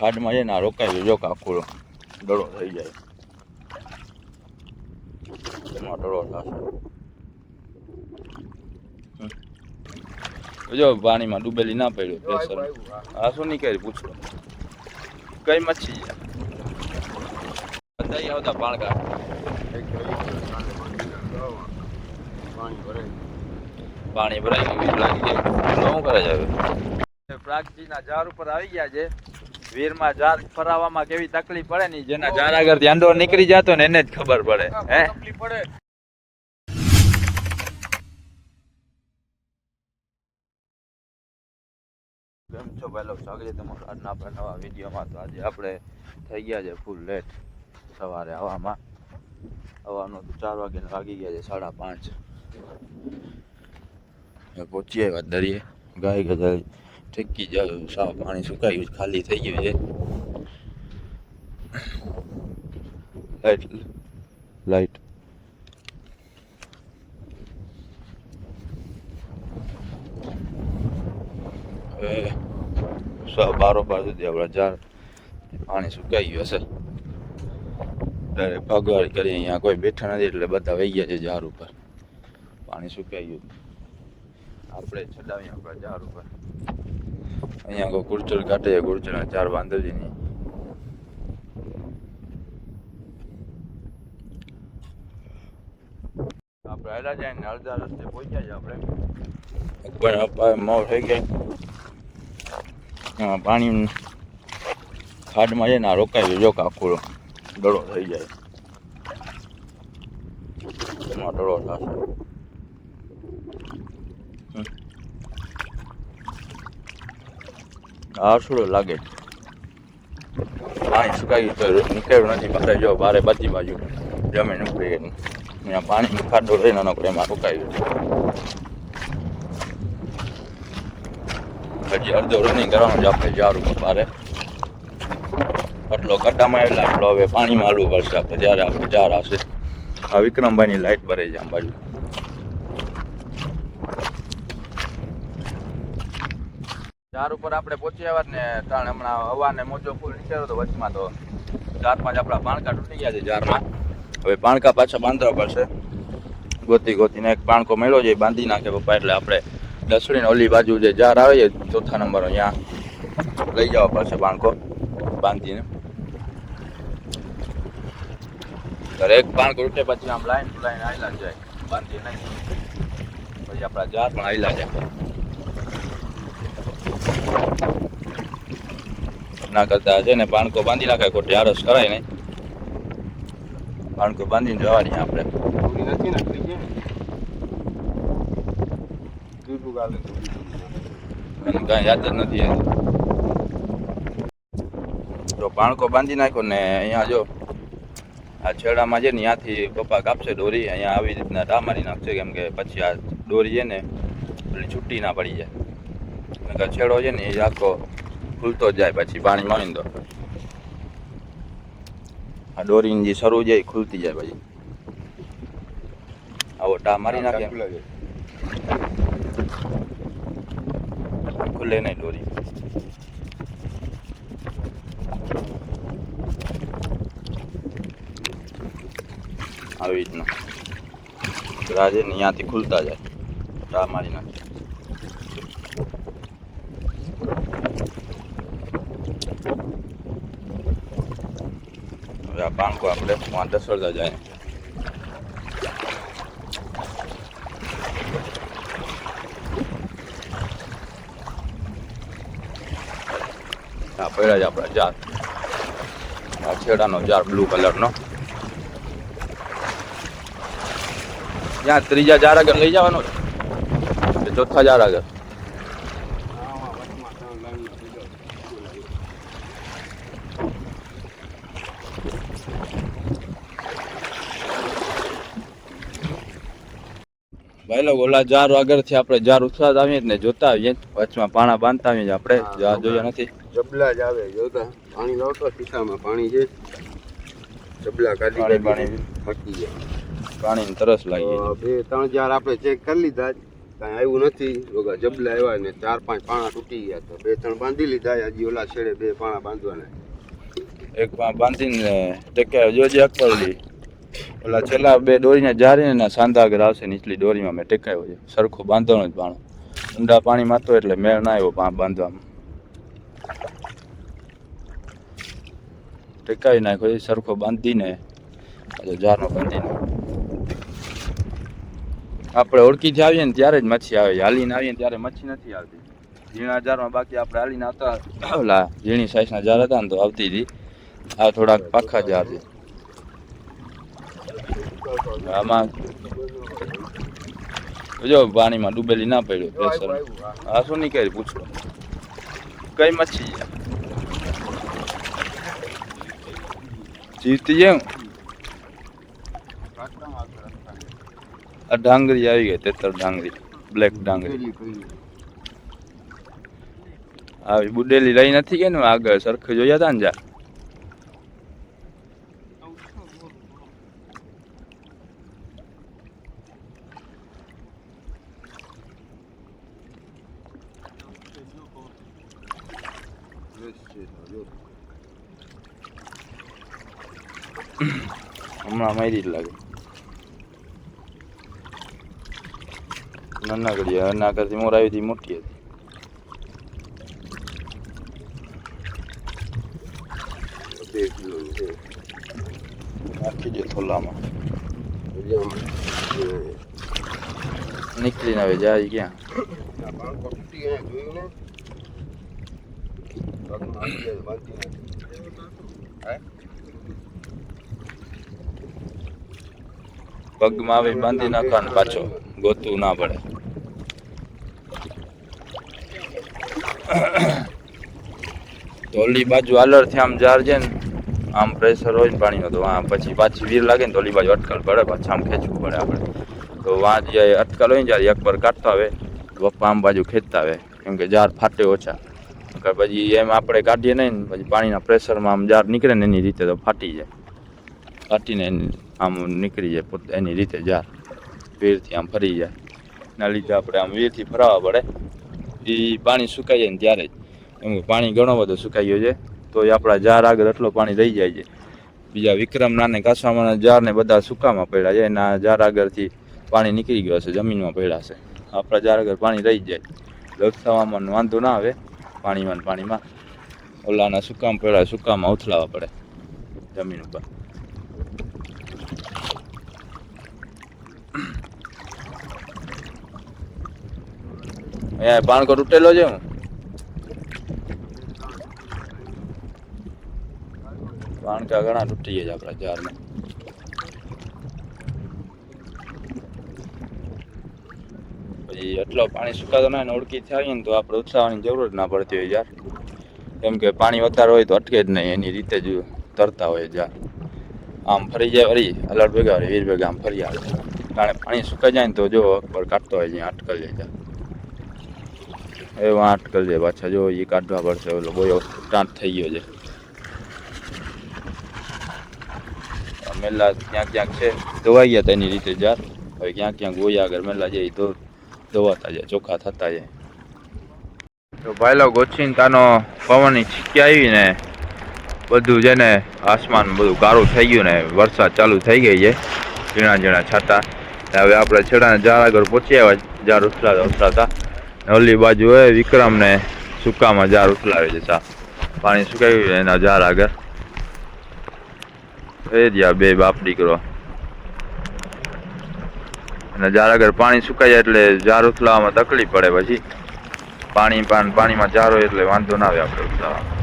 ખાડમાં છે ને રોકાઈ જો આખો દડો થઈ જાય એમાં દડો થશે જો પાણીમાં ડૂબેલી ના પડ્યો પ્રેશર આ શું નીકળી પૂછો કઈ મચ્છી બધા આવતા પાણકા પાણી ભરાઈ ગયું લાગી જાય શું કરે છે પ્રાગજીના ઝાડ ઉપર આવી ગયા છે વીરમાં ઝાડ ફરાવામાં કેવી તકલીફ પડે ને જેના ઝાડ આગળ ધ્યાન નીકળી જતો ને એને જ ખબર પડે હે તકલીફ પડે કેમ છો ભાઈ લોકો સ્વાગત છે તમારું આજના આપણા નવા વિડીયોમાં તો આજે આપણે થઈ ગયા છે ફૂલ લેટ સવારે હવામાં હવાનો તો 4 વાગે વાગી ગયા છે 5:30 પહોંચી આવ્યા દરિયે ગાય ગજાઈ ઠેકી જાય સાવ પાણી સુકાઈ ગયું ખાલી થઈ ગયું છે લાઈટ બારોબાર સુધી આપણા ઝાડ પાણી સુકાઈ ગયું હશે ત્યારે પગવાળી કરી અહીંયા કોઈ બેઠા નથી એટલે બધા વહી ગયા છે ઝાડ ઉપર પાણી સુકાઈ ગયું આપણે ચડાવીએ આપણા ઝાડ ઉપર અહીંયા કોઈ ગુરચલ કાઢે ગુરચલના ચાર વાંદરજી નહીં આપણે હેલા જાય ને અડધા રસ્તે પહોંચ્યા છે આપણે મોર થઈ ગયા પાણી ખાડમાં છે ને રોકાઈ જો આખો દડો થઈ જાય એમાં દડો થશે આરસુડો લાગે પાણી સુકાઈ ગયું તો નીકળ્યું નથી મારે જો બારે બધી બાજુ જમીન ઉપડી ગઈ અહીંયા પાણી ખાડો રહીને એમાં રોકાઈ ગયું હજી અડધો રનિંગ કરવાનું છે આપણે ઝાડ ઉપર બારે આટલો ગड्ढામાં આવેલા આટલો હવે પાણીમાં હાલવું પડશે આપણે જ્યારે આપણે ઝાડ આવશે આ વિક્રમભાઈની લાઈટ ભરાઈ છે આમ બાજુ ઝાડ ઉપર આપણે પહોંચી આવ્યા ને કારણ હમણાં હવાને મોજો ફૂલ નીકળ્યો હતો વચમાં તો 4-5 આપણા પાણકા તૂટી ગયા છે ઝાડમાં હવે પાણકા પાછા બાંધવા પડશે ગોતીને એક પાણકો મળ્યો છે બાંધી નાખે પપ્પા એટલે આપણે દસડીને ઓલી બાજુ જે ઝાડ આવે છે 4થા નંબર અહીંયા લઈ જવા પડશે પાણકો બાંધીને એક પાણકો ઉઠે પછી આમ લાઈન આવેલા જાય બાંધી નહીં પછી આપણા ઝાડ પણ આવેલા જાય ના કરતા છે ને પાણકો બાંધી નાખે ખોટી આરસ કરાય નહીં પાણકો બાંધીને જવાની આપણે કઈ યાદ જ નથી તો પાણકો બાંધી નાખ્યો ને અહીંયા જો આ છેડામાં છે ને ત્યાંથી પપ્પા કાપશે દોરી અહીંયા આવી રીતના ટા મારી નાખશે કેમ કે પછી આ દોરી છે ને પેલી છૂટી ના પડી જાય છેડો છે ને એ આખો ખુલતો જાય પછી પાણીમાં આવીને તો આ દોરીની જે શરૂ જાય ખુલતી જાય પછી આવો ટા મારી નાખે ખુલે નહીં દોરી આવી રીતના રાજે ને ત્યાંથી ખુલતા જાય ટા મારી નાખે હવે આ પાણકો આપણે ત્યાં દસડતા જાય આ પડ્યા જ આપણા ઝાડ આ છેડાનો ઝાડ બ્લુ કલરનો ત્યાં ત્રીજા ઝાડ આગળ લઈ જવાનો છે ચોથા ઝાડ આગળ ભાઈ લોકો ઓલા ઝાડ આગળથી આપણે ઝાડ ઉછળતા આવીએ ને જોતા આવીએ વચમાં પાણા બાંધતા આવીએ આપણે ઝાડ જોયા નથી જબલા જ આવે જોતા પાણી લાવતો ખિસ્સામાં પાણી છે જબલા કાઢી પાણી ફટી જાય પાણીની તરસ લાગી 2-3 ઝાડ આપણે ચેક કરી લીધા કાંઈ આવ્યું નથી. વગર જબલા આવ્યા ને 4-5 પાણા તૂટી ગયા તો 2-3 બાંધી લીધા. હજી ઓલા છેડે 2 પાણા બાંધવાના. એક બાંધીને ટેકે જોજે અકબરલી ઓલા છેલ્લા 2 દોરીને જારીને ને સાંધા આગળ આવશે નીચલી દોરીમાં મેં ટેકાયો છે. સરખો બાંધવાનો જ પાણો. ઊંડા પાણીમાં તો એટલે મેળ ના આવ્યો બાંધવામાં. ટેકાવી નાખ્યો સરખો બાંધીને જારનો બાંધીને આપણે ઓળખીથી આવીએ ને ત્યારે જ મચ્છી આવે. હાલીને આવીએ ને ત્યારે મચ્છી નથી આવતી. ઝીણા જારમાં બાકી આપણે હાલીને આવતા ઓલા ઝીણી સાઈઝના જાર હતા ને તો આવતી હતી. આ થોડાક પાખા જાર છે. આમાં જો પાણીમાં ડૂબેલી ના પડ્યો પ્રેશર. આ શું નહીં કરી પૂછો કઈ મચ્છી જીવતી જેમ આ ડાંગરી આવી ગઈ. 73 ડાંગરી બ્લેક ડાંગરી આવી બુડેલી લઈ નથી કે ને આગળ સરખે જોયા હતા ને જા હમણાં મારી જ લાગે. નાનકડી એના કરતી મોર આવી હતી મોટી હતી. નાખી દે થોલામાં નીકળીને હવે જાય ક્યાં પગમાં આવી બાંધી નાખવાનું પાછો ગોતું ના પડે. તો ઓલી બાજુ આલરથી આમ જાર છે ને આમ પ્રેશર હોય ને પાણીનો તો આ પછી પાછી વીર લાગે ને તો ઓલી બાજુ અટકલ પડે. પાછું આમ ખેંચવું પડે આપણે. તો વાં જે અટકલ હોય ને જ્યારે એક પર કાઢતા આવે પપ્પા આમ બાજુ ખેંચતા આવે કેમ કે જાર ફાટે ઓછા. પછી એમ આપણે કાઢીએ નહીં ને પછી પાણીના પ્રેશરમાં આમ જાર નીકળે ને એની રીતે તો ફાટી જાય. ફાટીને આમ નીકળી જાય પોતે એની રીતે જાર વીરથી આમ ફરી જાય. એના લીધે આપણે આમ વીરથી ફરાવવા પડે. એ પાણી સુકાઈ જાય ને ત્યારે જ એમ કે પાણી ઘણો બધો સુકાઈ ગયો છે તો એ આપણા જાર આગળ એટલો પાણી રહી જાય છે. બીજા વિક્રમના ને કાસવામાંના જાર ને બધા સુકામાં પડ્યા છે. એના જાર આગળથી પાણી નીકળી ગયો હશે જમીનમાં પડ્યા છે. આપણા જાર આગળ પાણી રહી જાય લથવામાં વાંધો ના આવે. પાણીમાં ઓલાના સુકામાં પડ્યા સુકામાં ઉથલાવા પડે જમીન ઉપર. અહીંયા પાણકો તૂટેલો છે હું પાણકા ઘણા તૂટી ગયા છે આપણા જારમાં. પછી એટલો પાણી સુકાતો ના ને ઓળખીથી આવીએ ને તો આપણે ઉછાવવાની જરૂર ના પડતી હોય જાર. કેમ કે પાણી વધારે હોય તો અટકે જ નહીં. એની રીતે જ તરતા હોય જાર. આમ ફરી જાય વળી અલર ભેગા વળી વીર ભેગા આમ ફરી આવે. કારણ પાણી સુકાઈ જાય ને તો જો અકબર કાઢતો હોય જ્યાં અટકલ જાય જાર એવા અટકલ જાય પાછા જો એ કાઢવા પડશે. ઓલો બોયો ટાંટ થઈ ગયો છે. મેલા ક્યાંક છે ધોવાઈ ગયા હતા એની રીતે જાર. હવે ક્યાંક ગોયા આગળ મેલા જાય તો ધોવાતા જાય ચોખ્ખા થતા જાય. તો ભાઈલો ગોચીને તાનો પવનની છીકી આવી ને બધું છે ને આસમાન બધું કાળું થઈ ગયું ને વરસાદ ચાલુ થઈ ગઈ છે. ઝીણા છાંટા. હવે આપણે છેડાને જાર આગળ પહોંચી આવ્યા. જાર ઉથલાતા ઓલી બાજુ હોય વિક્રમ ને સુકામાં જાર ઉથલાવે છે. સાફ પાણી સુકાઈ ગયું એના જાર આગળ એ જ્યાં બે બાપ દીકરો અને જાર આગળ પાણી સુકાઈ જાય એટલે જાર ઉથલાવામાં તકલીફ પડે. પછી પાણીમાં જાર હોય એટલે વાંધો ના આવે આપણે ઉથલાવામાં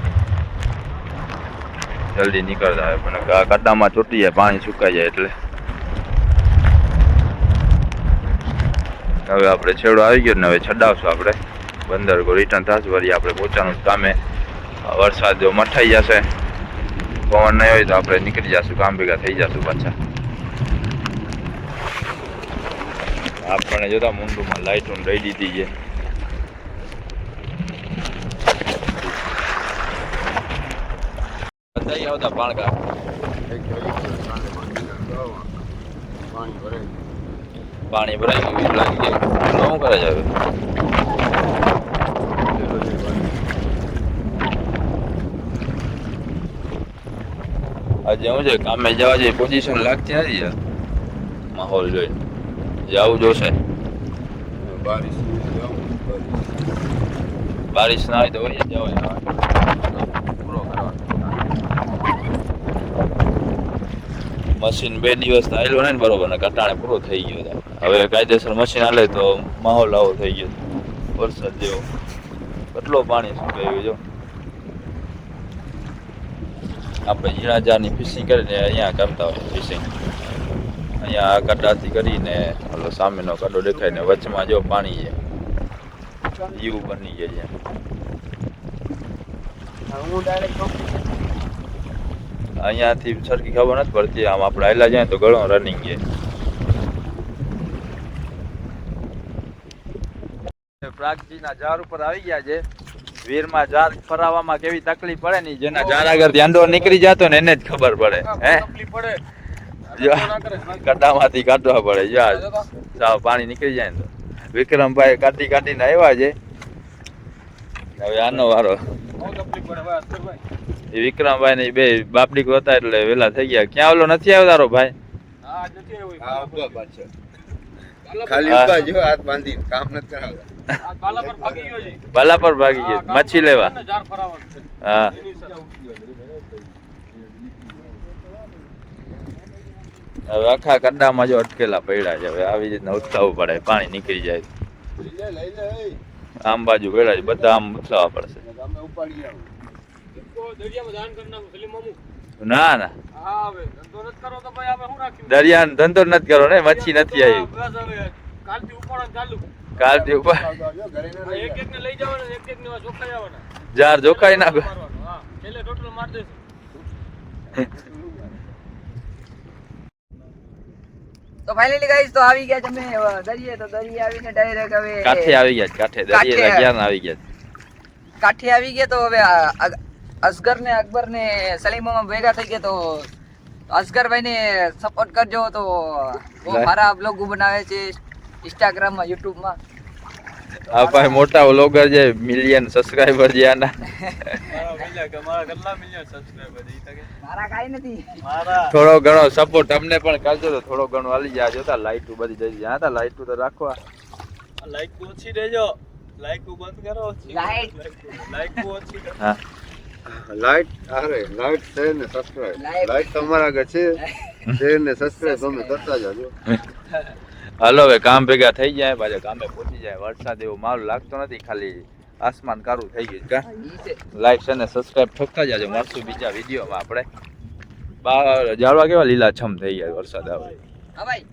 જલ્દી નીકળતા આવે. પણ ગड्ढામાં ચોટી જાય પાણી સુકાઈ જાય એટલે. હવે આપણે છેડો આવી ગયો ને હવે છડાવશું આપણે બંદર કો રિટર્ન થશે. વળી આપણે પહોંચવાનું કામે. વરસાદ જો મઠાઈ જશે પવન નહીં હોય તો આપણે નીકળી જશું કામ ભેગા થઈ જશું પાછા. આપણને જોતા મુંડુમાં લાઈટો રહી દીધી છે. બધા આવતા પાણકા પાણી ભરે પાણી ભરાઈ ગયું વીજ લાગી ગયું શું કરે છે હવે આજે હું છે કામે જવા જેવી પોઝિશન લાગતી નથી યાર માહોલ જોઈને જવું જોશે બારિશ ના હોય તો વહી જવાય પૂરો કરવાનો મશીન 2 દિવસ આવેલું ને બરોબર ને કટાણે પૂરો થઈ ગયો હતો હવે કાયદેસર મશીન હાલે તો માહોલ આવો થઈ ગયો વરસાદ જેવો કેટલો પાણી સુકાયું જો આપણે ઝીણા જારની ફિશિંગ કરીને અહીંયા કરતા હોય ફિશિંગ અહીંયા આ કડાથી કરીને ઓલો સામેનો કડો દેખાય ને વચમાં જો પાણી છે એવું બની જાય છે અહીંયાથી સરખી ખબર નથી પડતી આમ આપણે આયલા જાય તો ઘણો રનિંગ છે પ્રાગજીના ઝાડ ઉપર આવી ગયા છે વીરમાં ઝાડ ફરાવામાં કેવી તકલીફ પડે ને જેના ઝાડ આગળથી અંડો નીકળી જતો ને એને જ ખબર પડે હે કડામાંથી કાઢવા પડે સાવ પાણી નીકળી જાય ને તો વિક્રમભાઈ કાઢીને આવ્યા છે હવે આનો વારો એ વિક્રમભાઈ ને બે બાપ દીકરો હતા એટલે વેલા થઈ ગયા ક્યાં ઓલો નથી આવ્યો તારો ભાઈ ખાલી ઉભા જો હાથ બાંધી કામ નથી કરાવતા બાલા પર ભાગી ગયો મચ્છી લેવા હા હવે આખા કડામાં જો અટકેલા પડ્યા છે હવે આવી રીતના ઉથલાવવું પડે પાણી નીકળી જાય આમ બાજુ પડ્યા છે બધા આમ ઉથલાવવા પડશે ના ના દરિયાનો ધંધો નથી કરો ને મચ્છી નથી આવી કાલથી ઉપર જાર જોખાઈ નાખો તો ફાઇનલી ગાઈસ તો આવી ગયા તમે દરિયે તો દરિયે આવીને ડાયરેક્ટ હવે કાઠે આવી ગયા કાઠે દરિયે ક્યાં આવી ગયા કાઠે આવી ગયા તો હવે અસગર ને અકબર ને સલીમોમાં ભેગા થઈ ગયા તો અસગરભાઈ ને સપોર્ટ કરજો તો બહુ સારા બ્લોગ બનાવે છે ઇન્સ્ટાગ્રામ માં યુટ્યુબ માં આ ભાઈ મોટા વ્લોગર છે મિલિયન સબસ્ક્રાઇબર છે આના મારા કાઈ નથી થોડો ઘણો સપોર્ટ અમને પણ કરજો તો થોડો ઘણો હાલી જાય જોતા લાઈટ બધી જઈ જ્યાં હતા લાઈટ તો રાખવા લાઈક ઓછી દેજો લાઈક બંધ કરો લાઈક ઓછી હા લાઈટ અરે લાઈટ શેર ને સબસ્ક્રાઇબ લાઈટ તમારા આગળ છે શેર ને સબસ્ક્રાઇબ તમે કરતા જાજો હાલો હવે કામ ભેગા થઈ જાય પાછા કામે પહોંચી જાય વરસાદ એવો માલ લાગતો નથી ખાલી આસમાન કારું થઈ ગયું કા લાઈક અને સબસ્ક્રાઇબ ઠોકતા જાજો મળશું બીજા વિડીયોમાં આપણે ઝાડવા કેવા લીલાછમ થઈ ગયા વરસાદ આવે હા ભાઈ